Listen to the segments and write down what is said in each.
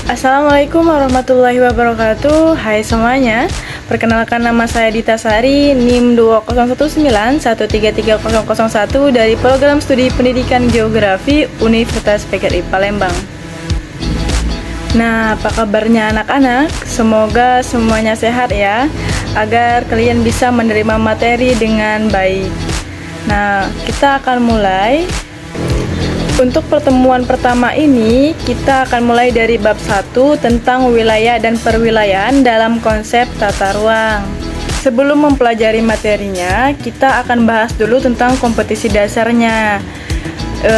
Assalamualaikum warahmatullahi wabarakatuh. Hai semuanya, perkenalkan nama saya Dita Sari, NIM 2009133001 dari Program Studi Pendidikan Geografi Universitas PGRI Palembang. Nah, apa kabarnya anak-anak? Semoga semuanya sehat ya, agar kalian bisa menerima materi dengan baik. Nah, kita akan mulai. Untuk pertemuan pertama ini, kita akan mulai dari bab 1 tentang wilayah dan perwilayahan dalam konsep tata ruang. Sebelum mempelajari materinya, kita akan bahas dulu tentang kompetisi dasarnya.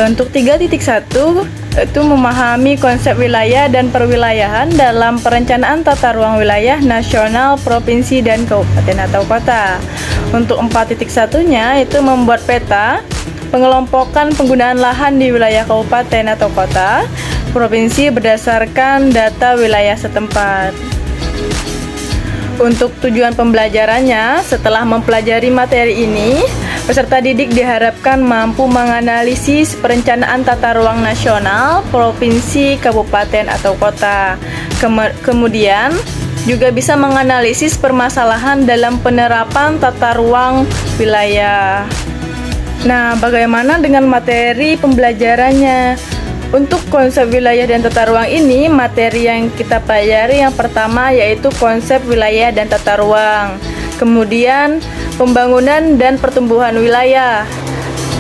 Untuk 3.1 itu memahami konsep wilayah dan perwilayahan dalam perencanaan tata ruang wilayah nasional, provinsi, dan kabupaten atau kota. Untuk 4.1-nya itu membuat peta pengelompokan penggunaan lahan di wilayah kabupaten atau kota, provinsi berdasarkan data wilayah setempat. Untuk tujuan pembelajarannya, setelah mempelajari materi ini, peserta didik diharapkan mampu menganalisis perencanaan tata ruang nasional, provinsi, kabupaten, atau kota. Kemudian, juga bisa menganalisis permasalahan dalam penerapan tata ruang wilayah. Nah, bagaimana dengan materi pembelajarannya? Untuk konsep wilayah dan tata ruang ini, materi yang kita pelajari yang pertama yaitu konsep wilayah dan tata ruang. Kemudian, pembangunan dan pertumbuhan wilayah.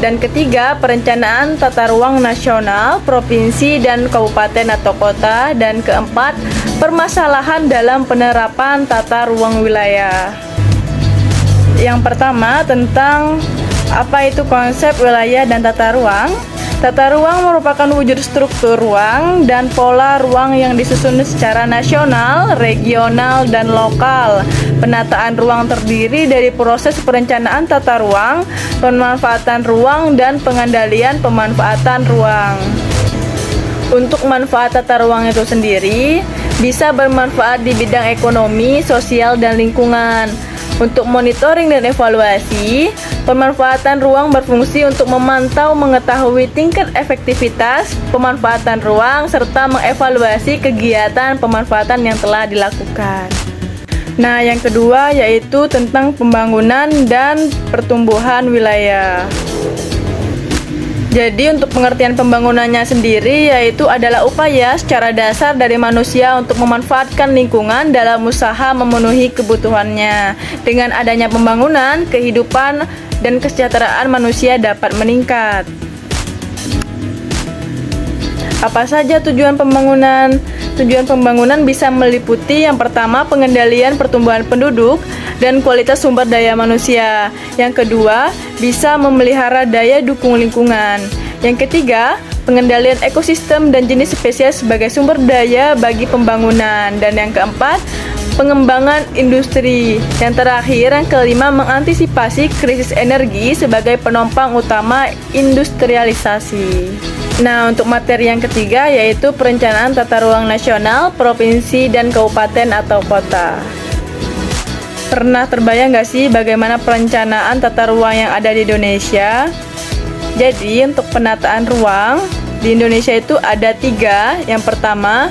Dan ketiga, perencanaan tata ruang nasional, provinsi, dan kabupaten atau kota. Dan keempat, permasalahan dalam penerapan tata ruang wilayah. Yang pertama tentang apa itu konsep wilayah dan tata ruang? Tata ruang merupakan wujud struktur ruang dan pola ruang yang disusun secara nasional, regional, dan lokal. Penataan ruang terdiri dari proses perencanaan tata ruang, pemanfaatan ruang, dan pengendalian pemanfaatan ruang. Untuk manfaat tata ruang itu sendiri, bisa bermanfaat di bidang ekonomi, sosial, dan lingkungan. Untuk monitoring dan evaluasi, pemanfaatan ruang berfungsi untuk memantau, mengetahui tingkat efektivitas pemanfaatan ruang, serta mengevaluasi kegiatan pemanfaatan yang telah dilakukan. Nah, yang kedua yaitu tentang pembangunan dan pertumbuhan wilayah. Jadi untuk pengertian pembangunannya sendiri yaitu adalah upaya secara dasar dari manusia untuk memanfaatkan lingkungan dalam usaha memenuhi kebutuhannya. Dengan adanya pembangunan, kehidupan dan kesejahteraan manusia dapat meningkat. Apa saja tujuan pembangunan? Tujuan pembangunan bisa meliputi yang pertama pengendalian pertumbuhan penduduk dan kualitas sumber daya manusia. Yang kedua, bisa memelihara daya dukung lingkungan. Yang ketiga, pengendalian ekosistem dan jenis spesies sebagai sumber daya bagi pembangunan. Dan yang keempat, pengembangan industri. Yang terakhir, yang kelima, mengantisipasi krisis energi sebagai penopang utama industrialisasi. Nah, untuk materi yang ketiga yaitu perencanaan tata ruang nasional, provinsi, dan kabupaten atau kota. Pernah terbayang nggak sih bagaimana perencanaan tata ruang yang ada di Indonesia? Jadi, untuk penataan ruang di Indonesia itu ada 3. Yang pertama,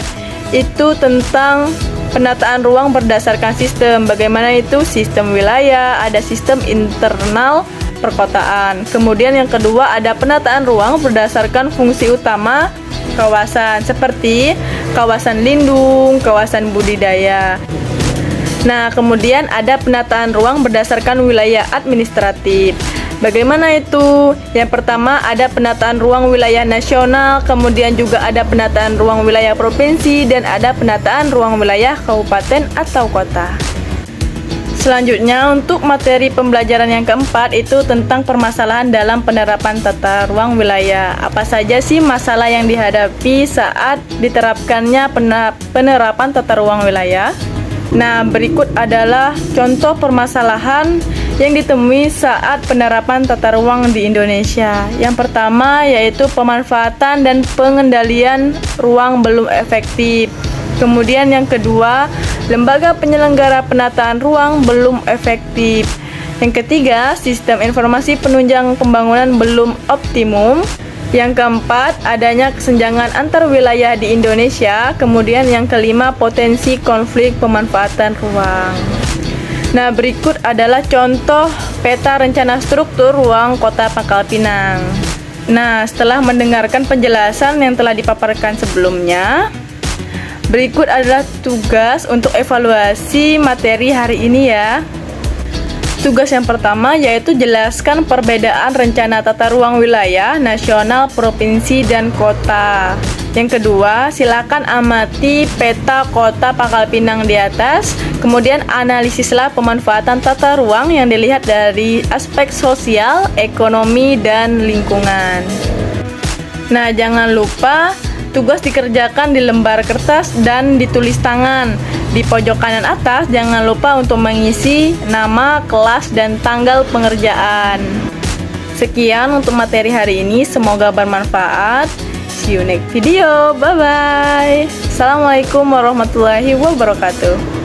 itu tentang penataan ruang berdasarkan sistem. Bagaimana itu? Sistem wilayah, ada sistem internal perkotaan. Kemudian yang kedua ada penataan ruang berdasarkan fungsi utama kawasan seperti kawasan lindung, kawasan budidaya. Nah, kemudian ada penataan ruang berdasarkan wilayah administratif. Bagaimana itu? Yang pertama ada penataan ruang wilayah nasional, kemudian juga ada penataan ruang wilayah provinsi, dan ada penataan ruang wilayah kabupaten atau kota. Selanjutnya untuk materi pembelajaran yang keempat itu tentang permasalahan dalam penerapan tata ruang wilayah. Apa saja sih masalah yang dihadapi saat diterapkannya penerapan tata ruang wilayah? Nah, berikut adalah contoh permasalahan yang ditemui saat penerapan tata ruang di Indonesia. Yang pertama yaitu pemanfaatan dan pengendalian ruang belum efektif. Kemudian yang kedua, lembaga penyelenggara penataan ruang belum efektif. Yang ketiga, sistem informasi penunjang pembangunan belum optimum. Yang keempat, adanya kesenjangan antar wilayah di Indonesia. Kemudian yang kelima, potensi konflik pemanfaatan ruang. Nah, berikut adalah contoh peta rencana struktur ruang Kota Pangkal Pinang. Nah, setelah mendengarkan penjelasan yang telah dipaparkan sebelumnya, berikut adalah tugas untuk evaluasi materi hari ini ya. Tugas yang pertama yaitu jelaskan perbedaan rencana tata ruang wilayah, nasional, provinsi, dan kota. Yang kedua, silakan amati peta Kota Pangkal Pinang di atas, kemudian analisislah pemanfaatan tata ruang yang dilihat dari aspek sosial, ekonomi, dan lingkungan. Nah, jangan lupa tugas dikerjakan di lembar kertas dan ditulis tangan. Di pojok kanan atas, jangan lupa untuk mengisi nama, kelas, dan tanggal pengerjaan. Sekian untuk materi hari ini, semoga bermanfaat. See you next video, bye-bye. Assalamualaikum warahmatullahi wabarakatuh.